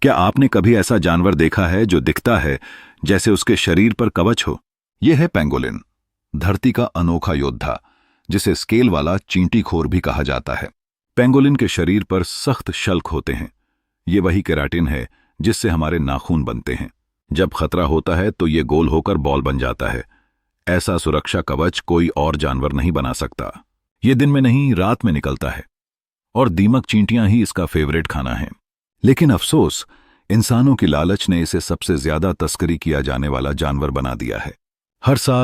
क्या आपने कभी ऐसा जानवर देखा है जो दिखता है जैसे उसके शरीर पर कवच हो? यह है पेंगोलिन, धरती का अनोखा योद्धा, जिसे स्केल वाला चींटीखोर भी कहा जाता है। पेंगोलिन के शरीर पर सख्त शल्क होते हैं। ये वही केराटिन है जिससे हमारे नाखून बनते हैं। जब खतरा होता है तो ये गोल होकर बॉल बन जाता है। ऐसा सुरक्षा कवच कोई और जानवर नहीं बना सकता। ये दिन में नहीं, रात में निकलता है और दीमक चींटियां ही इसका फेवरेट खाना है। लेकिन अफसोस, इंसानों की लालच ने इसे सबसे ज्यादा तस्करी किया जाने वाला जानवर बना दिया है। हर साल